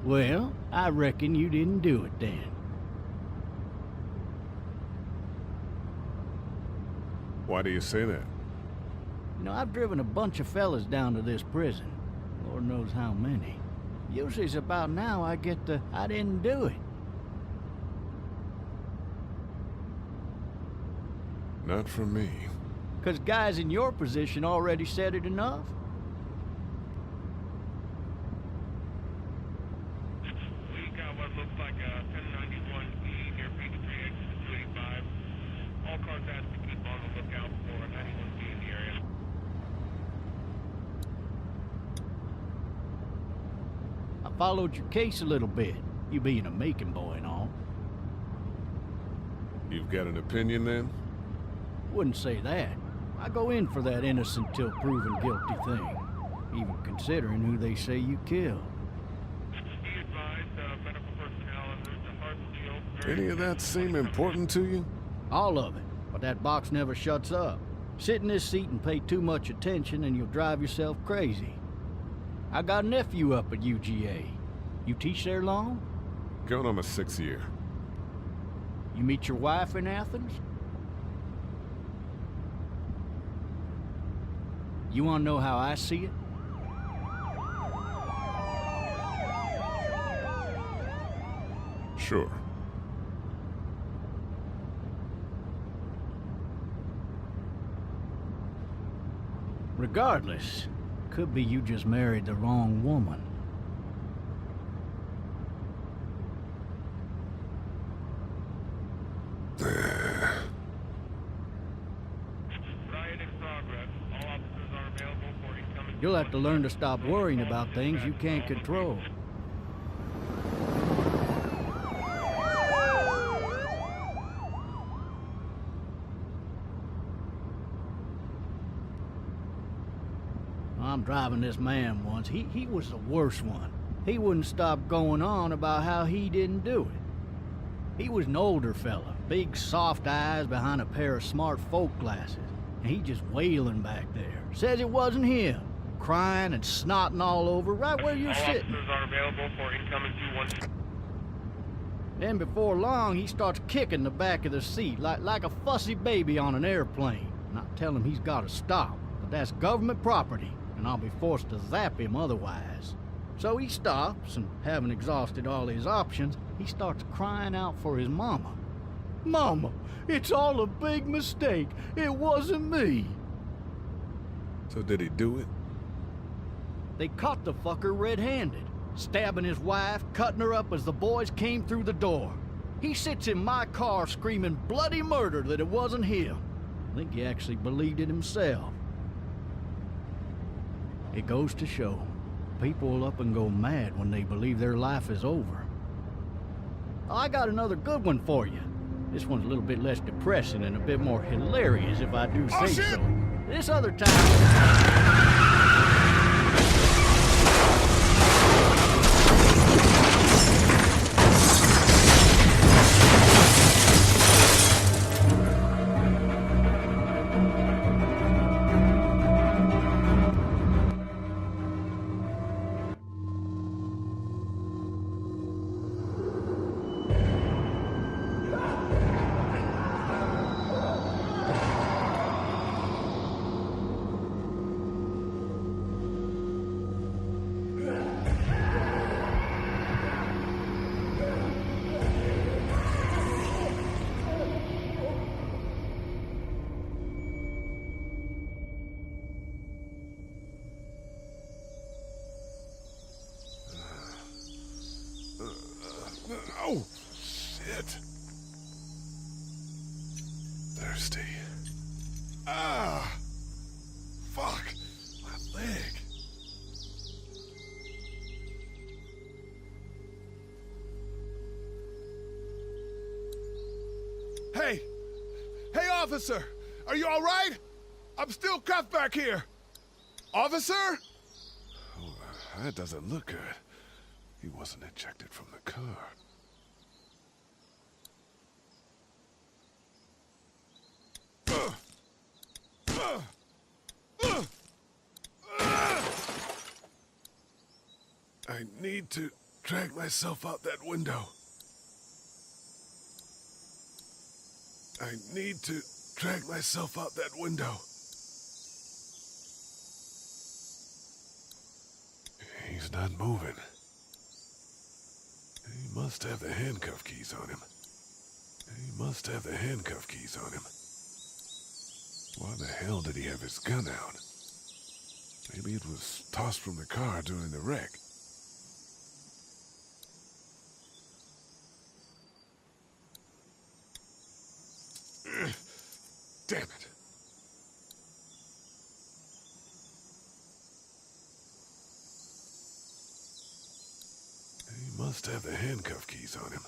Well, I reckon you didn't do it then. Why do you say that? You know, I've driven a bunch of fellas down to this prison. Lord knows how many. Usually it's about now I get the, I didn't do it. Not from me. 'Cause guys in your position already said it enough. We got what looks like a 1091E near Peachtree, exit 285. All cars asked to keep on the lookout for a 91B in the area. I followed your case a little bit, you being a making boy and all. You've got an opinion then? Wouldn't say that. I go in for that innocent till proven guilty thing, even considering who they say you killed. Be advised, medical personnel en route to Hartsfield. Any of that seem important to you? All of it, but that box never shuts up. Sit in this seat and pay too much attention and you'll drive yourself crazy. I got a nephew up at UGA. You teach there long? Going on my 6th year. You meet your wife in Athens? You want to know how I see it? Sure. Regardless, could be you just married the wrong woman. Riot in progress. All officers are available for incoming. You'll have to learn to stop worrying about things you can't control. I'm driving this man once. He was the worst one. He wouldn't stop going on about how he didn't do it. He was an older fella, big soft eyes behind a pair of smart folk glasses. And he just wailing back there. Says it wasn't him. Crying and snotting all over right where you're All sitting. officers are available for incoming 212. Then before long, he starts kicking the back of the seat like a fussy baby on an airplane. And I tell him he's got to stop, but that's government property, and I'll be forced to zap him otherwise. So he stops, and having exhausted all his options, he starts crying out for his mama. Mama, it's all a big mistake. It wasn't me. So did he do it? They caught the fucker red-handed, stabbing his wife, cutting her up as the boys came through the door. He sits in my car screaming bloody murder that it wasn't him. I think he actually believed it himself. It goes to show, people will up and go mad when they believe their life is over. I got another good one for you. This one's a little bit less depressing and a bit more hilarious if I do say so. This other time... Oh, shit. Thirsty. Ah! Fuck! My leg. Hey! Hey, officer! Are you all right? I'm still cuffed back here. Officer? Oh, that doesn't look good. He wasn't ejected from the car. I need to drag myself out that window. I need to drag myself out that window. He's not moving. He must have the handcuff keys on him. He must have the handcuff keys on him. Why the hell did he have his gun out? Maybe it was tossed from the car during the wreck. Damn it. He must have the handcuff keys on him.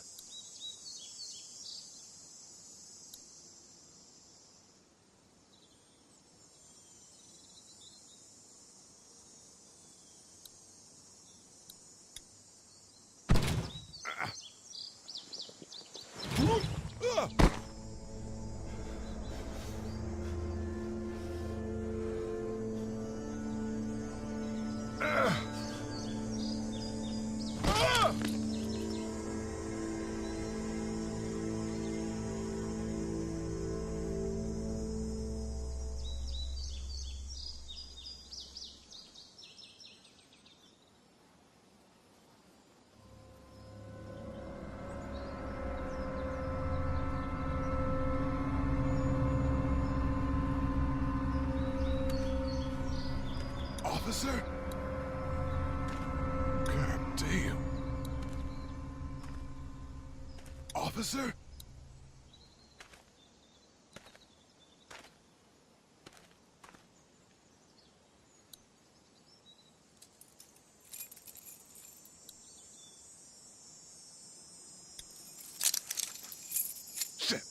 Officer? God damn. Officer? Shit.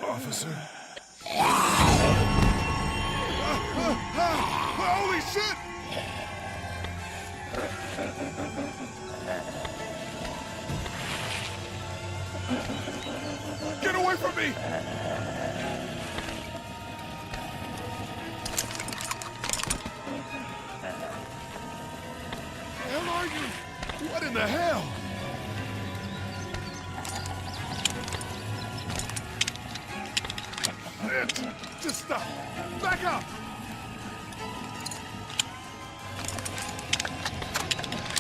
Officer? Holy shit! Get away from me! The hell are you? What in the hell? Just stop! Back up!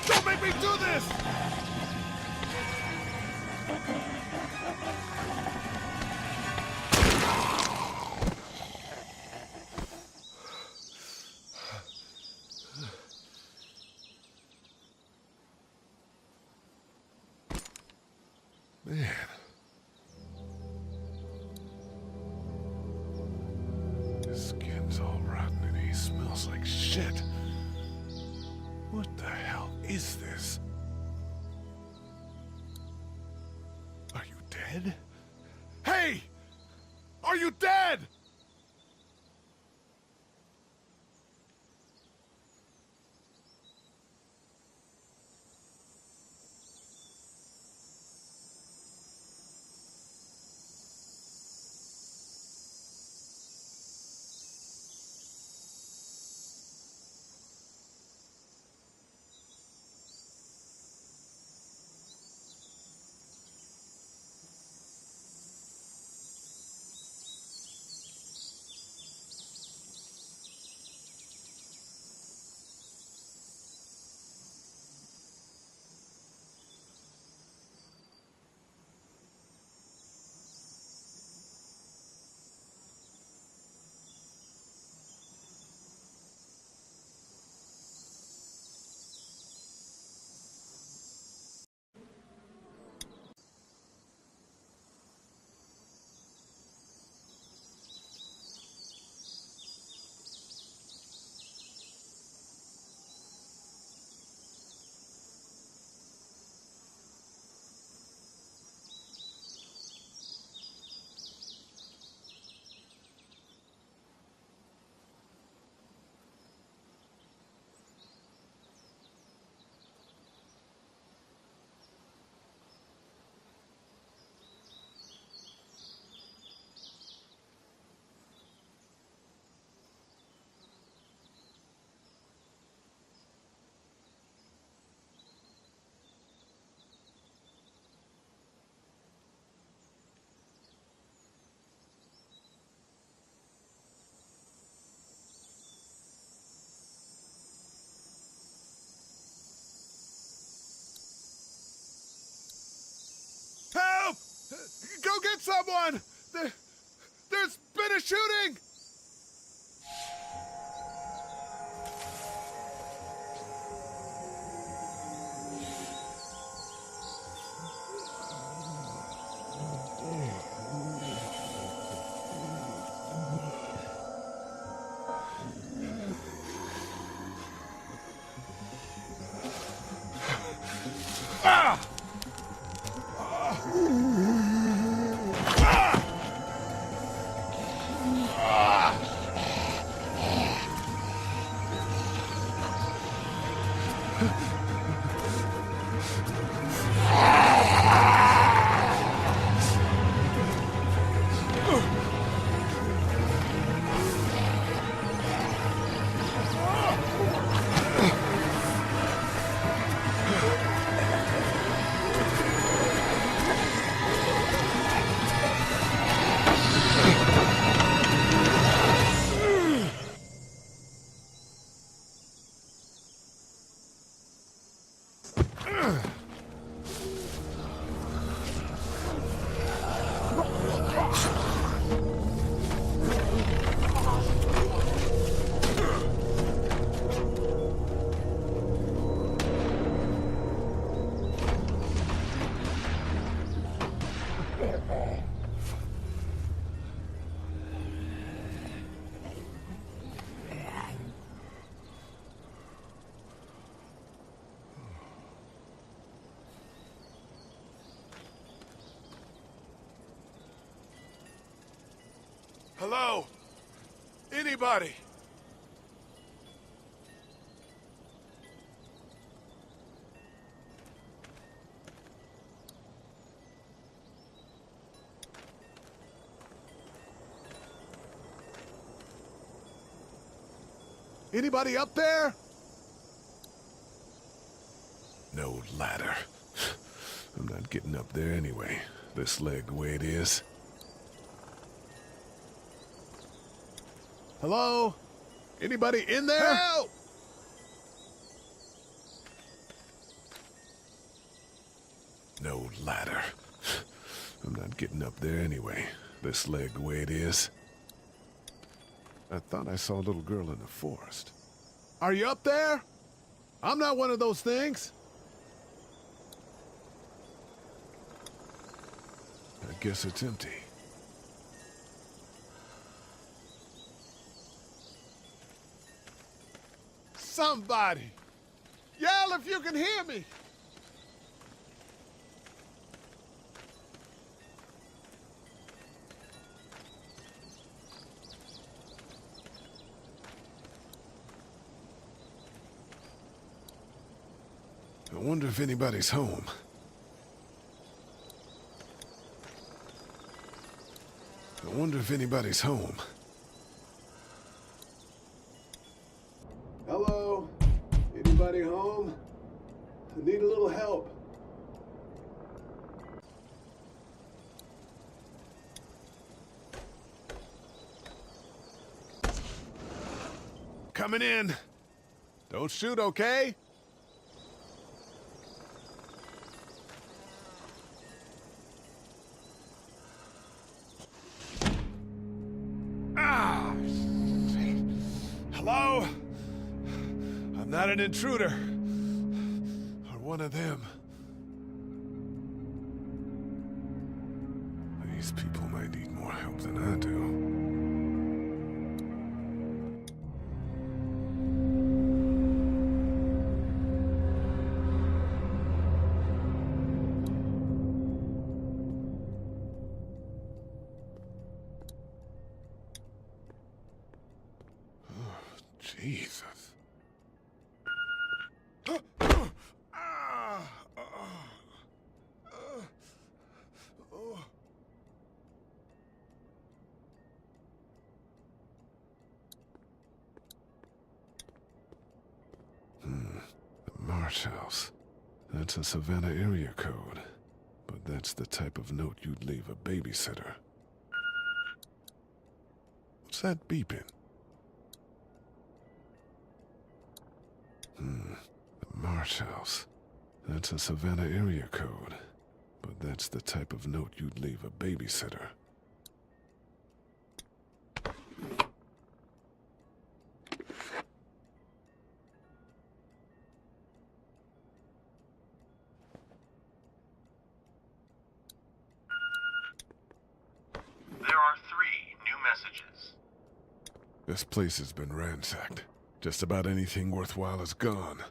Don't make me do this! Man. His skin's all rotten and he smells like shit. What the hell is this? Are you dead? Hey! Are you dead? on! There's been a shooting! Hello? Anybody? Anybody up there? No ladder. I'm not getting up there anyway. This leg the way it is. Hello? Anybody in there? Help! No ladder. I'm not getting up there anyway. This leg the way it is. I thought I saw a little girl in the forest. Are you up there? I'm not one of those things. I guess it's empty. Somebody! Yell if you can hear me! I wonder if anybody's home. I wonder if anybody's home. Hello? Anybody home? I need a little help. Coming in. Don't shoot, okay? Ah! Hello? I'm not an intruder. Or one of them. These people might need more help than I do. Jesus. The Marsh House. That's a Savannah area code. But that's the type of note you'd leave a babysitter. What's that beeping? The Marsh House. That's a Savannah area code. But that's the type of note you'd leave a babysitter. messages. This place has been ransacked. Just about anything worthwhile is gone.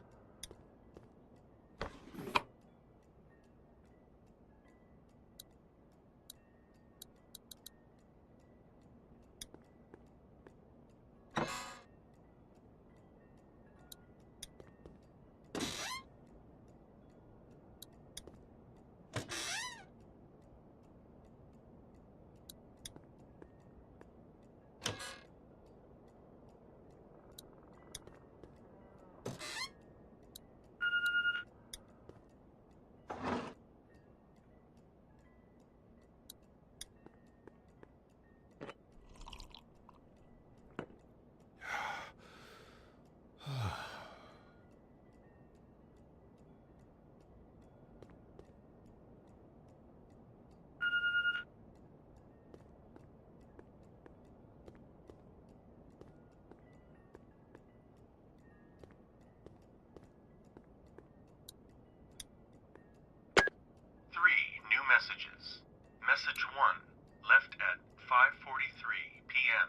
Messages. Message 1, left at 5:43 p.m.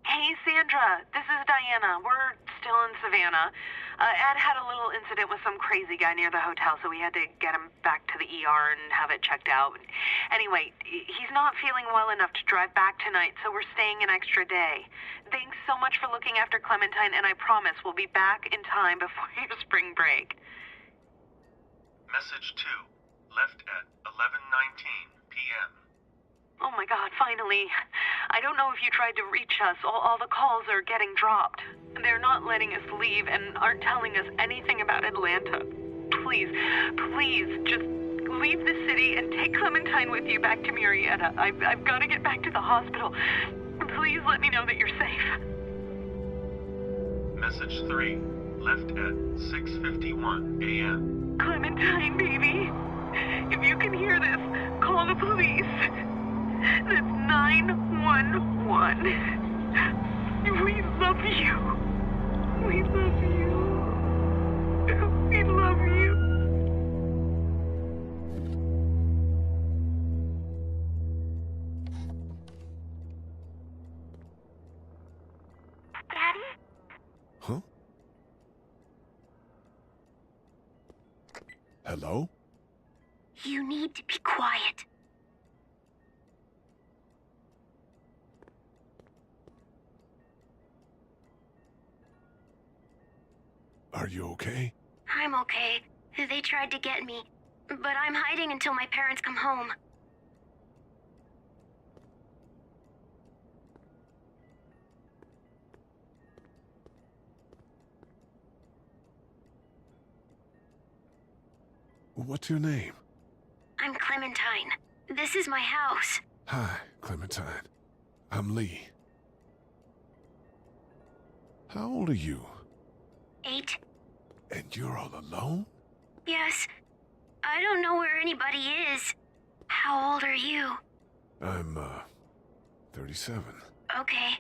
Hey, Sandra. This is Diana. We're still in Savannah. Ed had a little incident with some crazy guy near the hotel, so we had to get him back to the ER and have it checked out. Anyway, he's not feeling well enough to drive back tonight, so we're staying an extra day. Thanks so much for looking after Clementine, and I promise we'll be back in time before your spring break. Message 2, left at 11:19 p.m. Oh my God, finally. I don't know if you tried to reach us. All the calls are getting dropped. They're not letting us leave and aren't telling us anything about Atlanta. Please, just leave the city and take Clementine with you back to Murrieta. I've got to get back to the hospital. Please let me know that you're safe. Message 3, left at 6:51 a.m. Clementine, baby. If you can hear this, call the police. That's 911. We love you. We love you. We love you. Daddy? Huh? Hello? You need to be quiet. Are you okay? I'm okay. They tried to get me, but I'm hiding until my parents come home. What's your name? I'm Clementine. This is my house. Hi, Clementine. I'm Lee. How old are you? 8. And you're all alone? Yes. I don't know where anybody is. How old are you? I'm, 37. Okay.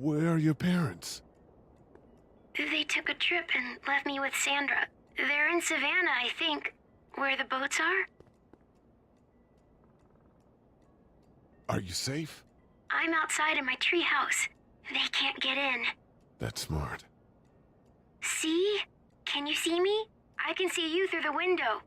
Where are your parents? They took a trip and left me with Sandra. They're in Savannah, I think. Where the boats are? Are you safe? I'm outside in my treehouse. They can't get in. That's smart. See? Can you see me? I can see you through the window.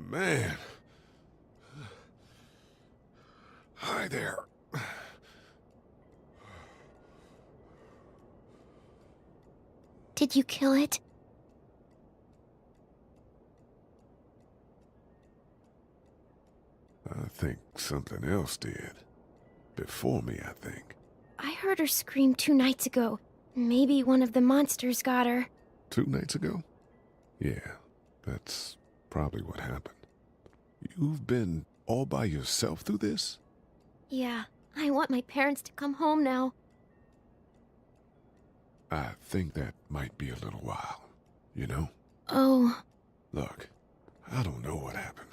Man. Hi there. Did you kill it? I think something else did. Before me, I think. I heard her scream 2 nights ago. Maybe one of the monsters got her. 2 nights ago? Yeah, that's probably what happened. You've been all by yourself through this? Yeah, I want my parents to come home now. I think that might be a little while, you know? Oh. Look, I don't know what happened,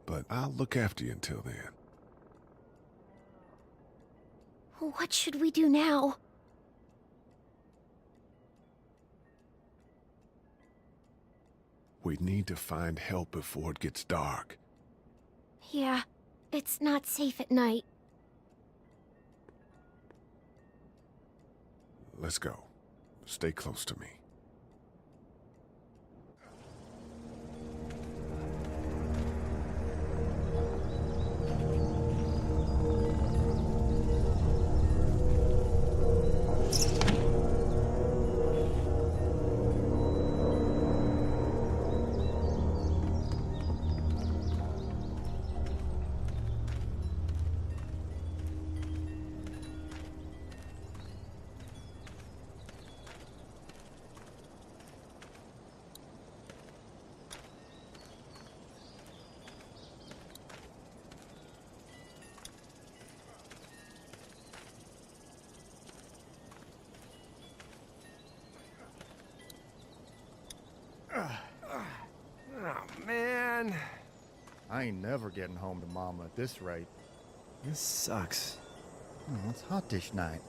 but I'll look after you until then. What should we do now? We need to find help before it gets dark. Yeah, it's not safe at night. Let's go. Stay close to me. Oh, man. I ain't never getting home to Mama at this rate. This sucks. It's hot dish night.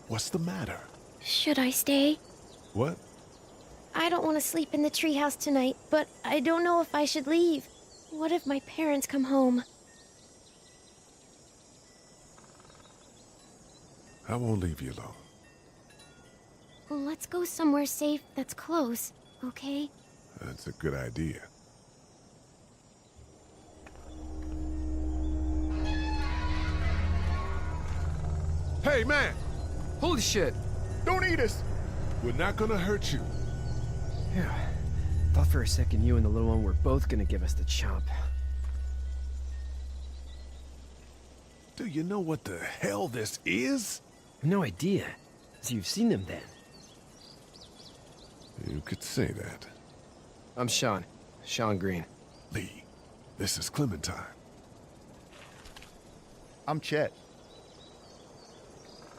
What's the matter? Should I stay? What? I don't want to sleep in the treehouse tonight, but I don't know if I should leave. What if my parents come home? I won't leave you alone. Let's go somewhere safe that's close, okay? That's a good idea. Hey, man! Holy shit! Don't eat us! We're not gonna hurt you. Yeah. Thought for a second you and the little one were both gonna give us the chomp. Do you know what the hell this is? No idea. So you've seen them then? You could say that. I'm Sean. Sean Green. Lee, this is Clementine. I'm Chet.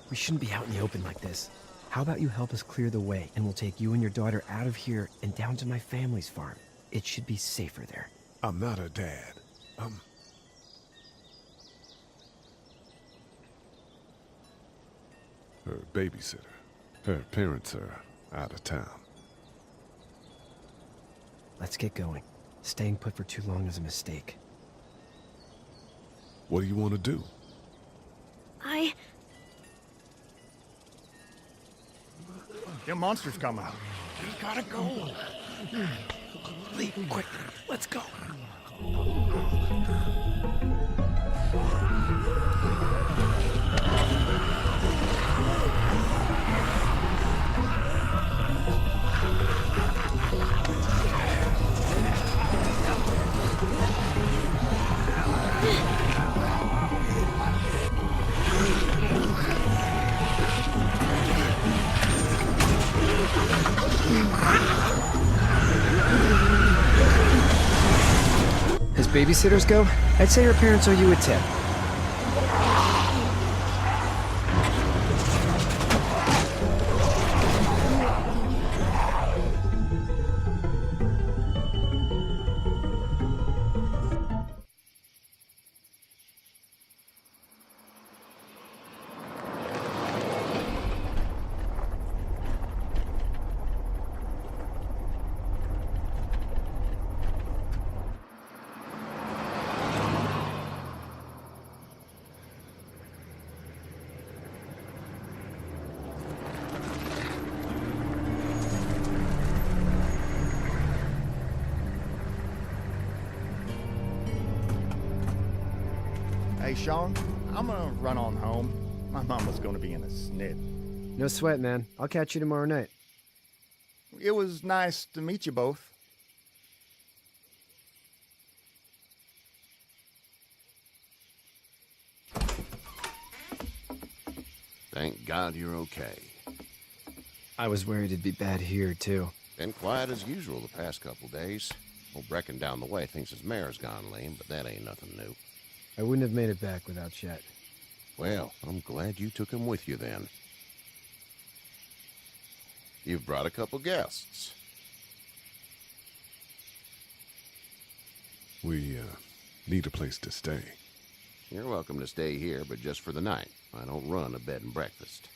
We shouldn't be out in the open like this. How about you help us clear the way, and we'll take you and your daughter out of here and down to my family's farm. It should be safer there. I'm not her dad. I'm... her babysitter. Her parents are out of town. Let's get going. Staying put for too long is a mistake. What do you want to do? Them monsters come out. We gotta go. Lee, quick, let's go. As babysitters go, I'd say her parents owe you a tip. Hey, Sean, I'm gonna run on home. My mama's gonna be in a snit. No sweat, man. I'll catch you tomorrow night. It was nice to meet you both. Thank God you're okay. I was worried it'd be bad here, too. Been quiet as usual the past couple days. Old Brecken down the way thinks his mare's gone lame, but that ain't nothing new. I wouldn't have made it back without Chet. Well, I'm glad you took him with you then. You've brought a couple guests. We, need a place to stay. You're welcome to stay here, but just for the night. I don't run a bed and breakfast.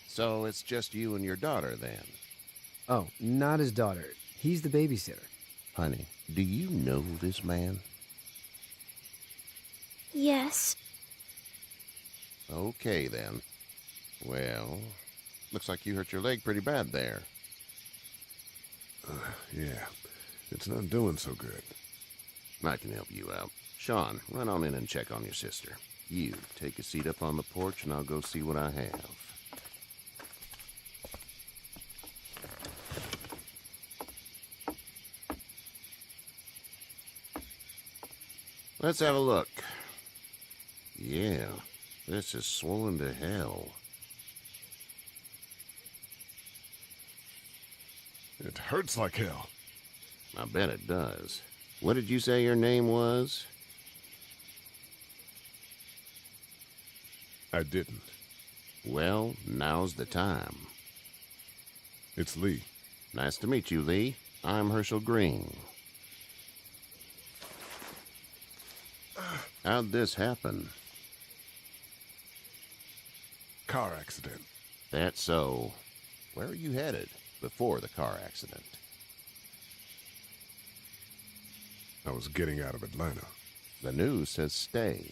So it's just you and your daughter then? Oh, not his daughter. He's the babysitter. Honey, do you know this man? Yes. Okay, then. Well, looks like you hurt your leg pretty bad there. Yeah. It's not doing so good. I can help you out. Sean, run on in and check on your sister. You, take a seat up on the porch and I'll go see what I have. Let's have a look. Yeah, this is swollen to hell. It hurts like hell. I bet it does. What did you say your name was? I didn't. Well, now's the time. It's Lee. Nice to meet you, Lee. I'm Herschel Green. How'd this happen? Car accident. That's so. Where are you headed before the car accident? I was getting out of Atlanta. The news says stay.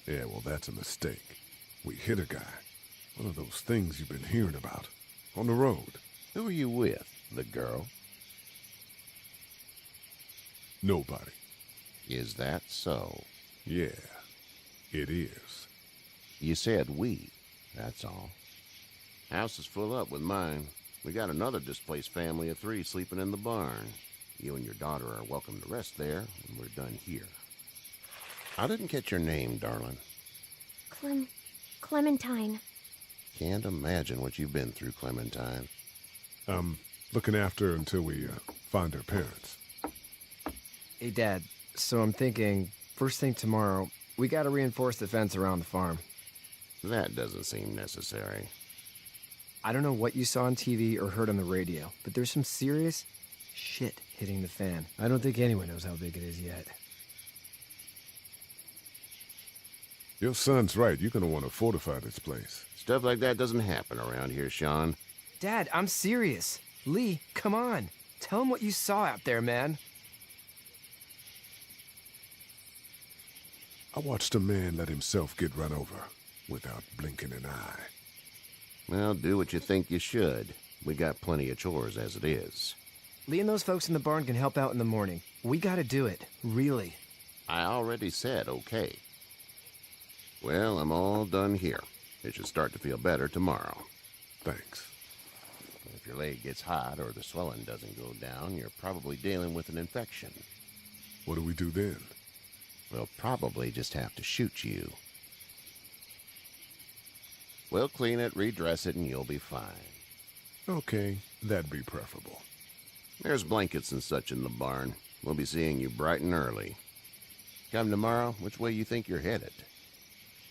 Yeah, well, that's a mistake. We hit a guy. One of those things you've been hearing about. On the road. Who are you with? The girl? Nobody. Is that so? Yeah, it is. You said we. That's all. House is full up with mine. We got another displaced family of 3 sleeping in the barn. You and your daughter are welcome to rest there when we're done here. I didn't catch your name, darling. Clementine. Can't imagine what you've been through, Clementine. I'm looking after her until we find her parents. Hey, Dad. So I'm thinking, first thing tomorrow, we gotta reinforce the fence around the farm. That doesn't seem necessary. I don't know what you saw on TV or heard on the radio, but there's some serious shit hitting the fan. I don't think anyone knows how big it is yet. Your son's right. You're gonna want to fortify this place. Stuff like that doesn't happen around here, Sean. Dad, I'm serious. Lee, come on. Tell him what you saw out there, man. I watched a man let himself get run over without blinking an eye. Well, do what you think you should. We got plenty of chores as it is. Lee and those folks in the barn can help out in the morning. We gotta do it. Really. I already said okay. Well, I'm all done here. It should start to feel better tomorrow. Thanks. If your leg gets hot or the swelling doesn't go down, you're probably dealing with an infection. What do we do then? We'll probably just have to shoot you. We'll clean it, redress it, and you'll be fine. Okay, that'd be preferable. There's blankets and such in the barn. We'll be seeing you bright and early. Come tomorrow, which way you think you're headed?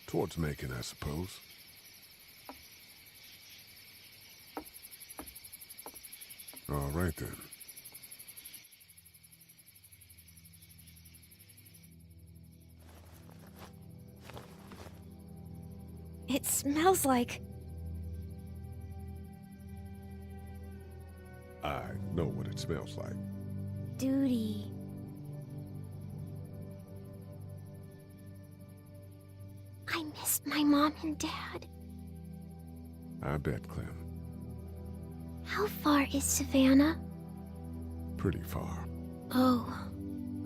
Towards Macon, I suppose. All right, then. It smells like... I know what it smells like. duty. I miss my mom and dad. I bet, Clem. How far is Savannah? Pretty far. Oh,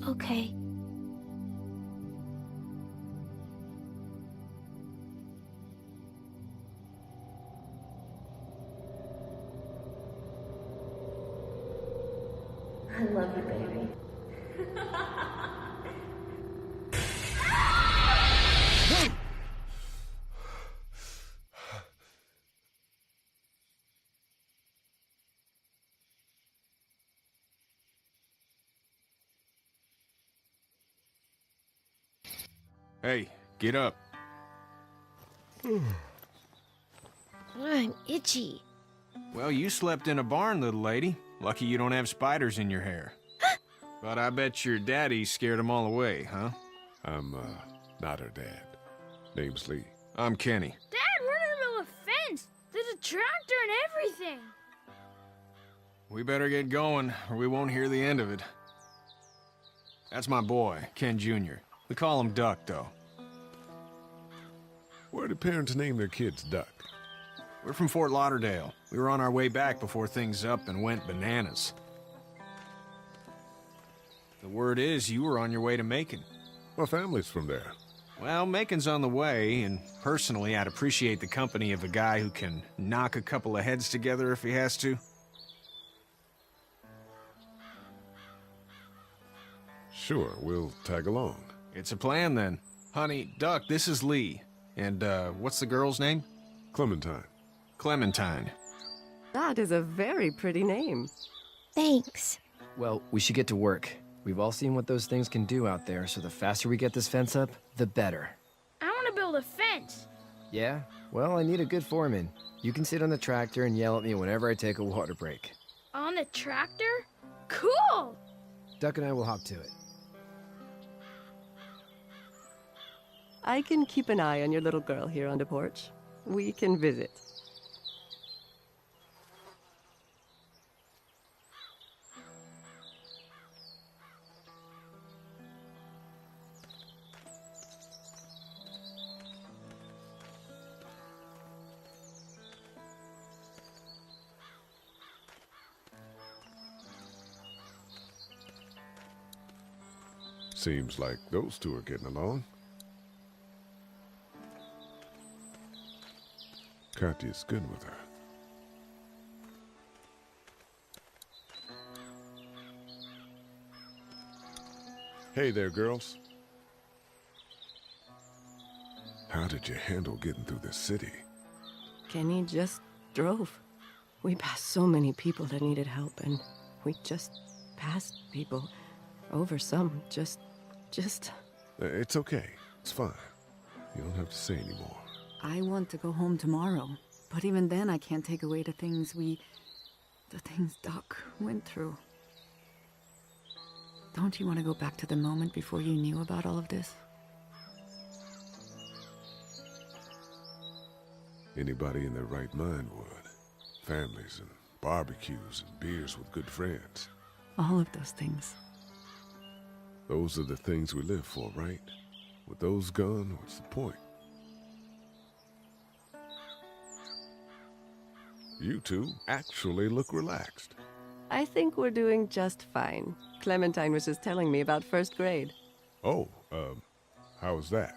okay. I love you, baby. Hey, get up. I'm itchy. Well, you slept in a barn, little lady. Lucky you don't have spiders in your hair. But I bet your daddy scared them all away, huh? I'm, not her dad. Name's Lee. I'm Kenny. Dad, we're in the middle of a fence. There's a tractor and everything. We better get going, or we won't hear the end of it. That's my boy, Ken Jr. We call him Duck, though. Where do parents name their kids Duck? We're from Fort Lauderdale. We were on our way back before things up and went bananas. The word is you were on your way to Macon. My family's from there. Well, Macon's on the way, and personally, I'd appreciate the company of a guy who can knock a couple of heads together if he has to. Sure, we'll tag along. It's a plan, then. Honey, Duck, this is Lee. And, what's the girl's name? Clementine. Clementine. That is a very pretty name. Thanks. Well, we should get to work. We've all seen what those things can do out there, so the faster we get this fence up, the better. I want to build a fence. Yeah? Well, I need a good foreman. You can sit on the tractor and yell at me whenever I take a water break. On the tractor? Cool! Duck and I will hop to it. I can keep an eye on your little girl here on the porch. We can visit. Seems like those two are getting along. Katya's good with her. Hey there, girls. How did you handle getting through the city? Kenny just drove. We passed so many people that needed help, and we just passed people. Over some, just... It's okay. It's fine. You don't have to say anymore. I want to go home tomorrow, but even then I can't take away the things Doc went through. Don't you want to go back to the moment before you knew about all of this? Anybody in their right mind would. Families and barbecues and beers with good friends. All of those things. Those are the things we live for, right? With those gone, what's the point? You two actually look relaxed. I think we're doing just fine. Clementine was just telling me about first grade. Oh, how was that?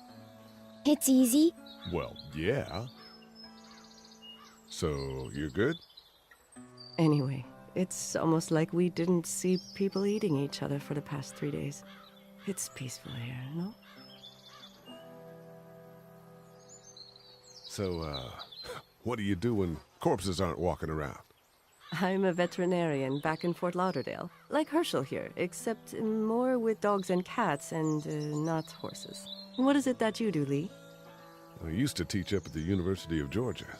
It's easy. Well, yeah. So, you're good? Anyway, it's almost like we didn't see people eating each other for the past 3 days. It's peaceful here, no? So, what do you do when corpses aren't walking around? I'm a veterinarian back in Fort Lauderdale. Like Herschel here, except more with dogs and cats and not horses. What is it that you do, Lee? I used to teach up at the University of Georgia.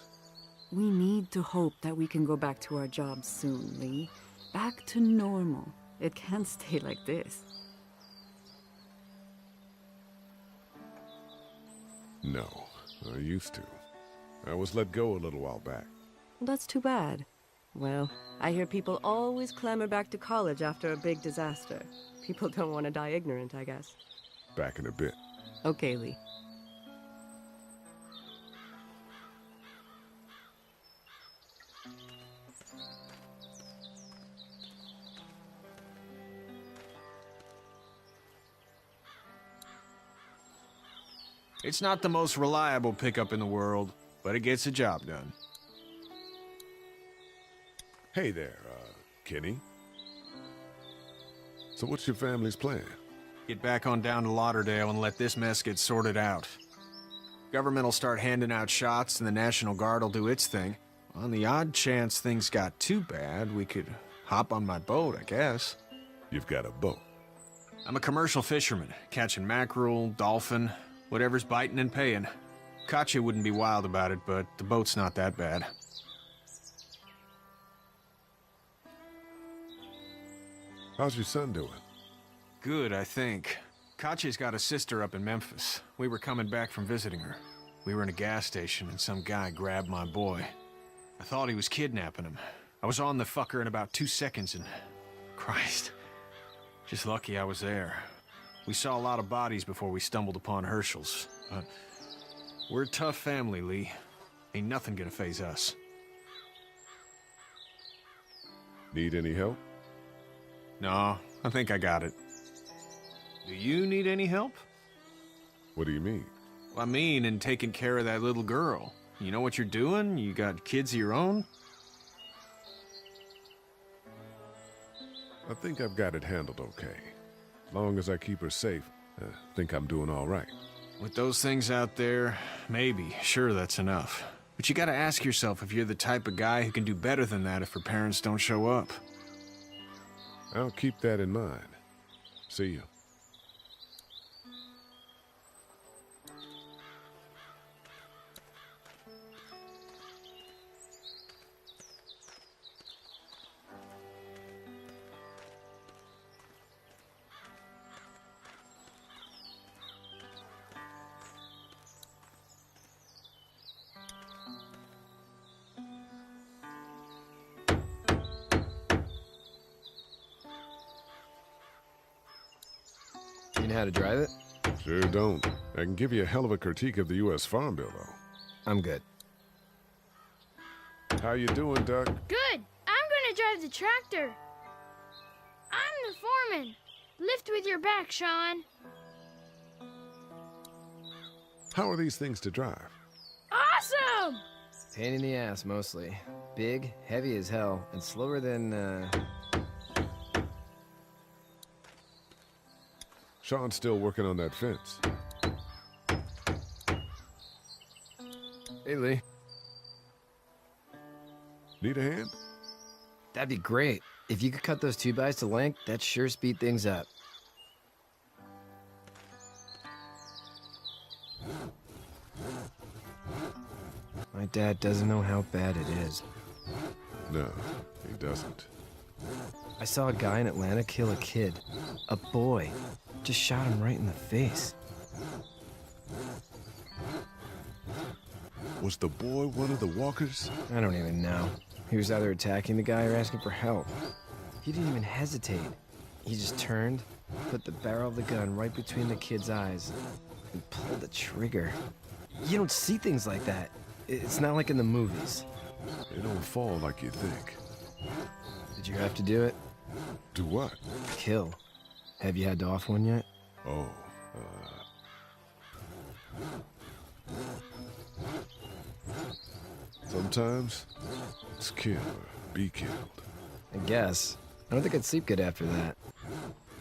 We need to hope that we can go back to our jobs soon, Lee. Back to normal. It can't stay like this. No, I used to. I was let go a little while back. That's too bad. Well, I hear people always clamor back to college after a big disaster. People don't want to die ignorant, I guess. Back in a bit. Okay, Lee. It's not the most reliable pickup in the world, but it gets the job done. Hey there, Kenny. So what's your family's plan? Get back on down to Lauderdale and let this mess get sorted out. Government will start handing out shots and the National Guard will do its thing. On the odd chance things got too bad, we could hop on my boat, I guess. You've got a boat. I'm a commercial fisherman, catching mackerel, dolphin, whatever's biting and paying. Katya wouldn't be wild about it, but the boat's not that bad. How's your son doing? Good, I think. Katya's got a sister up in Memphis. We were coming back from visiting her. We were in a gas station and some guy grabbed my boy. I thought he was kidnapping him. I was on the fucker in about 2 seconds and... Christ. Just lucky I was there. We saw a lot of bodies before we stumbled upon Herschel's, but... We're a tough family, Lee. Ain't nothing gonna faze us. Need any help? No, I think I got it. Do you need any help? What do you mean? I mean, in taking care of that little girl. You know what you're doing? You got kids of your own? I think I've got it handled okay. As long as I keep her safe, I think I'm doing all right. With those things out there, maybe. Sure, that's enough. But you gotta ask yourself if you're the type of guy who can do better than that if her parents don't show up. I'll keep that in mind. See you. You know how to drive it? Sure don't. I can give you a hell of a critique of the U.S. Farm Bill, though. I'm good. How you doing, Duck? Good. I'm gonna drive the tractor. I'm the foreman. Lift with your back, Sean. How are these things to drive? Awesome! Pain in the ass, mostly. Big, heavy as hell, and slower than, Sean's still working on that fence. Hey, Lee. Need a hand? That'd be great. If you could cut those 2x to length, that'd sure speed things up. My dad doesn't know how bad it is. No, he doesn't. I saw a guy in Atlanta kill a kid. A boy. Just shot him right in the face. Was the boy one of the walkers? I don't even know. He was either attacking the guy or asking for help. He didn't even hesitate. He just turned, put the barrel of the gun right between the kid's eyes, and pulled the trigger. You don't see things like that. It's not like in the movies. They don't fall like you think. Did you have to do it? Do what? Kill. Have you had to off one yet? Oh, sometimes it's kill or be killed. I guess. I don't think I'd sleep good after that.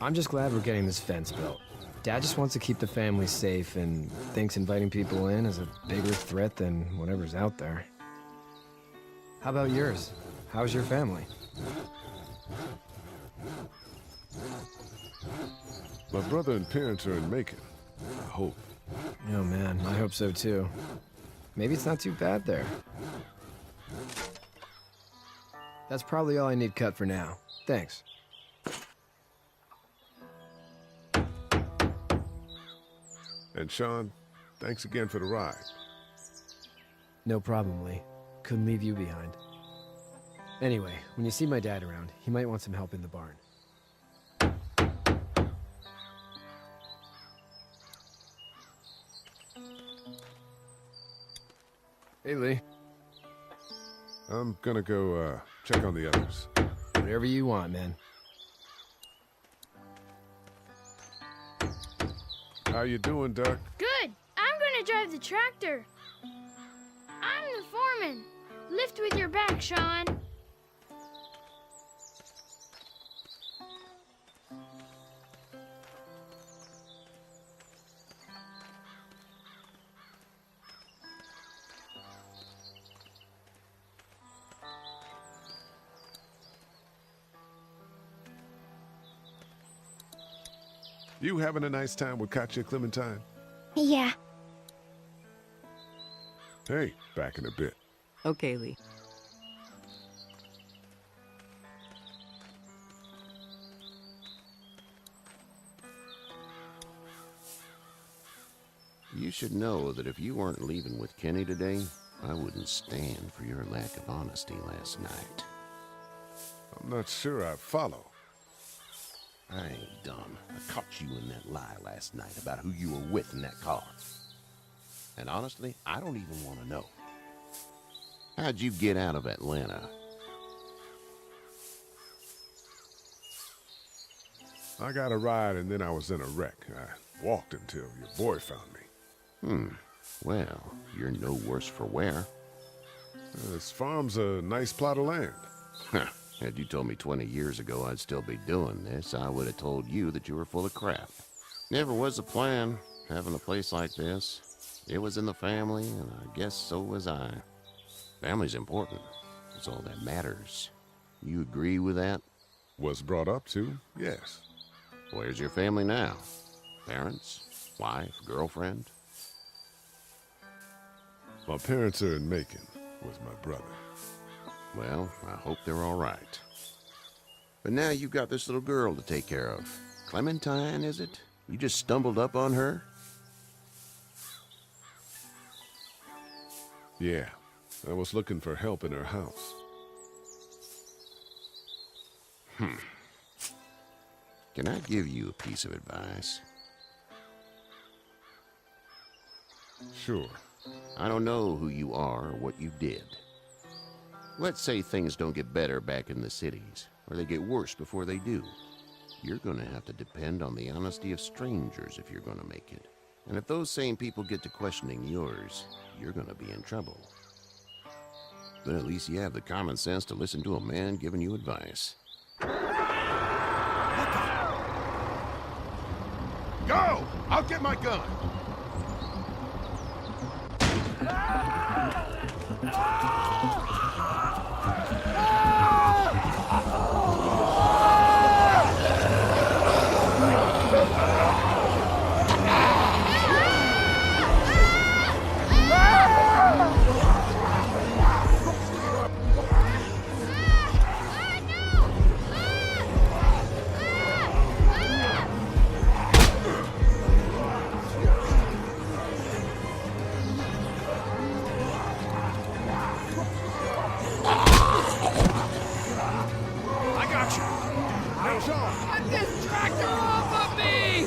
I'm just glad we're getting this fence built. Dad just wants to keep the family safe and thinks inviting people in is a bigger threat than whatever's out there. How about yours? How's your family? My brother and parents are in Macon. I hope. Oh man, I hope so too. Maybe it's not too bad there. That's probably all I need cut for now. Thanks. And Sean, thanks again for the ride. No problem, Lee. Couldn't leave you behind. Anyway, when you see my dad around, he might want some help in the barn. Hey, Lee. I'm gonna go, check on the others. Whatever you want, man. How you doing, Duck? Good. I'm gonna drive the tractor. I'm the foreman. Lift with your back, Sean. You having a nice time with Katya, Clementine? Yeah. Hey, back in a bit. Okay, Lee. You should know that if you weren't leaving with Kenny today, I wouldn't stand for your lack of honesty last night. I'm not sure I follow. I ain't dumb. I caught you in that lie last night about who you were with in that car. And honestly, I don't even want to know. How'd you get out of Atlanta? I got a ride and then I was in a wreck. I walked until your boy found me. Well, you're no worse for wear. This farm's a nice plot of land. Had you told me 20 years ago I'd still be doing this, I would have told you that you were full of crap. Never was a plan, having a place like this. It was in the family, and I guess so was I. Family's important. It's all that matters. You agree with that? Was brought up to, yes. Where's your family now? Parents? Wife? Girlfriend? My parents are in Macon with my brother. Well, I hope they're all right. But now you've got this little girl to take care of. Clementine, is it? You just stumbled up on her? Yeah, I was looking for help in her house. Can I give you a piece of advice? Sure. I don't know who you are or what you did. Let's say things don't get better back in the cities, or they get worse before they do. You're gonna have to depend on the honesty of strangers if you're gonna make it. And if those same people get to questioning yours, you're gonna be in trouble. But at least you have the common sense to listen to a man giving you advice. Go! I'll get my gun! Get this tractor off of me!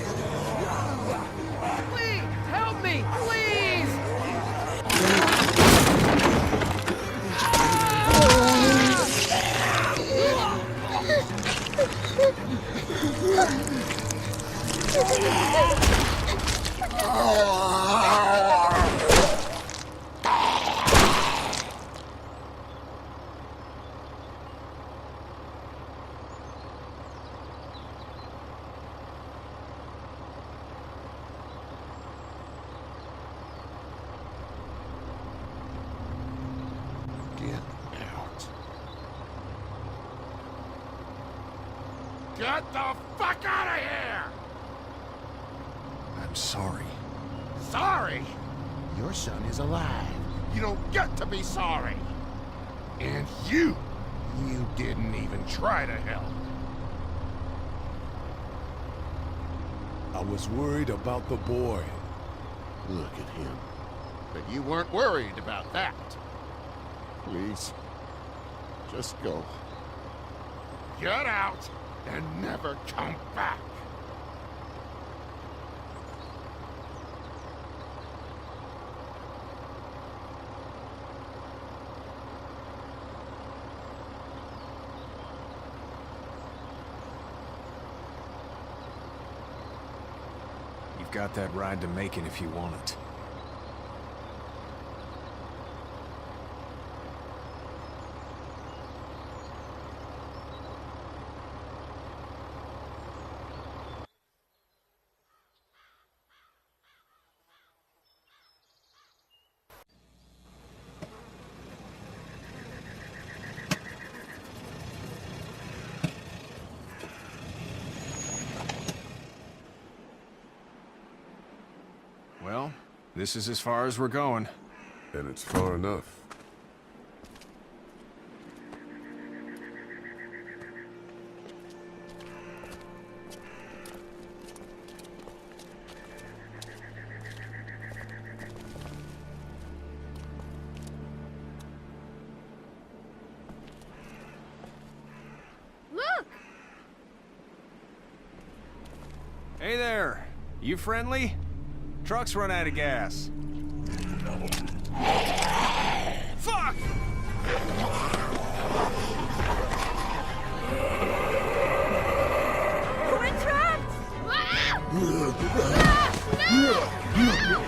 Please, help me, please! Get the fuck out of here! I'm sorry. Sorry? Your son is alive. You don't get to be sorry. And you didn't even try to help. I was worried about the boy. Look at him. But you weren't worried about that. Please, just go. Get out and never come back. You've got that ride to Macon if you want it. Well, this is as far as we're going. And it's far enough. Look! Hey there. You friendly? Truck's run out of gas. Fuck! We're trapped! Ah! Ah! No!